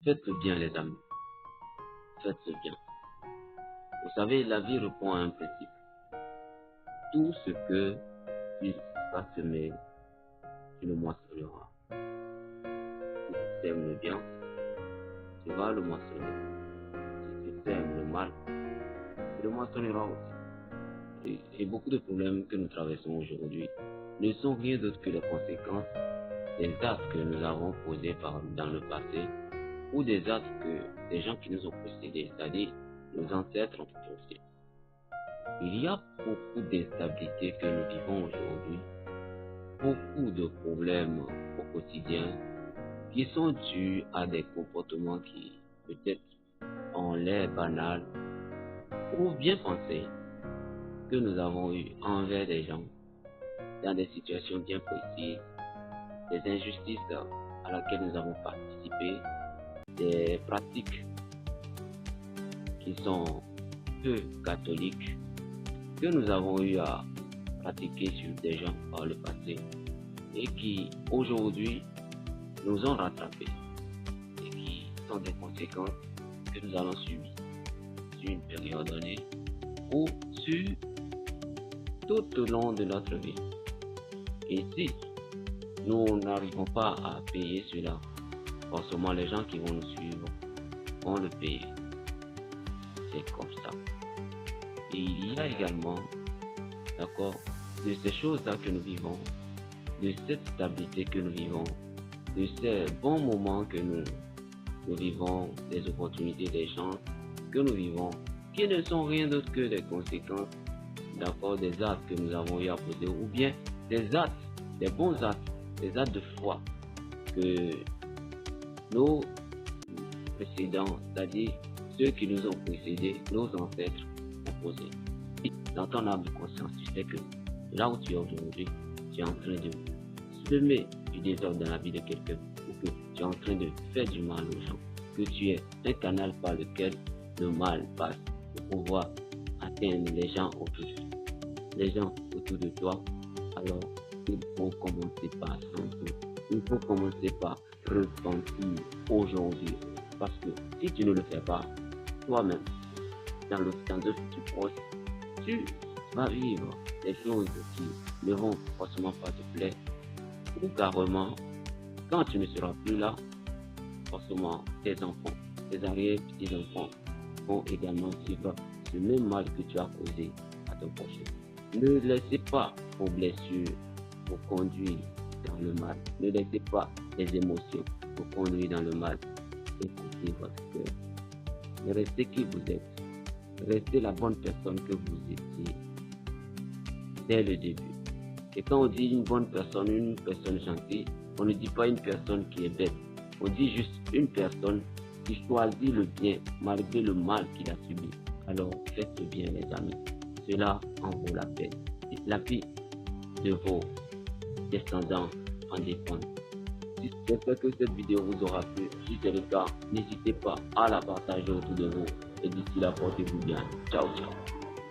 Faites-le bien, les amis. Faites-le bien. Vous savez, la vie répond à un principe. Tout ce que tu vas semer, tu le moissonneras. Si tu sèmes le bien, tu vas le moissonner. Si tu sèmes le mal, tu le moissonneras aussi. Et beaucoup de problèmes que nous traversons aujourd'hui ne sont rien d'autre que les conséquences des actes que nous avons posés dans le passé ou des actes que des gens qui nous ont précédés, c'est-à-dire nos ancêtres ont posés. Il y a beaucoup d'instabilité que nous vivons aujourd'hui, beaucoup de problèmes au quotidien qui sont dus à des comportements qui peut-être ont l'air banals ou bien pensés que nous avons eu envers des gens dans des situations bien précises, des injustices à laquelle nous avons participé, des pratiques qui sont peu catholiques que nous avons eu à pratiquer sur des gens par le passé et qui aujourd'hui nous ont rattrapés et qui sont des conséquences que nous allons subir sur une période donnée ou sur tout au long de notre vie. Et si nous n'arrivons pas à payer cela, forcément les gens qui vont nous suivre vont le payer. C'est comme ça. Et il y a également, d'accord, de ces choses-là que nous vivons, de cette stabilité que nous vivons, de ces bons moments que nous vivons, des opportunités, des chances que nous vivons, qui ne sont rien d'autre que des conséquences, d'accord, des actes que nous avons eu à poser, ou bien des actes, des bons actes, des actes de foi que nos précédents, c'est-à-dire ceux qui nous ont précédés, nos ancêtres, ont posé. Dans ton âme de conscience, tu sais que là où tu es aujourd'hui, tu es en train de semer du désordre dans la vie de quelqu'un, ou que tu es en train de faire du mal aux gens, que tu es un canal par lequel le mal passe pour pouvoir atteindre les gens autour de toi. Alors, il faut commencer par sentir. Il faut commencer par repentir aujourd'hui. Parce que si tu ne le fais pas, toi-même, dans un futur proche, tu vas vivre des choses qui ne vont forcément pas te plaire. Ou carrément, quand tu ne seras plus là, forcément, tes enfants, tes arrière-petits-enfants vont également vivre ce même mal que tu as causé à ton prochain. Ne laissez pas vos blessures vous conduire dans le mal. Ne laissez pas les émotions vous conduire dans le mal. Écoutez votre cœur. Restez qui vous êtes. Restez la bonne personne que vous étiez dès le début. Et quand on dit une bonne personne, une personne gentille, on ne dit pas une personne qui est bête. On dit juste une personne qui choisit le bien malgré le mal qu'il a subi. Alors faites le bien, les amis. Cela en vaut la peine. Et la vie de vos descendants en dépend. J'espère que cette vidéo vous aura plu. Si c'est le cas, n'hésitez pas à la partager autour de vous. Et d'ici là, portez-vous bien. Ciao, ciao.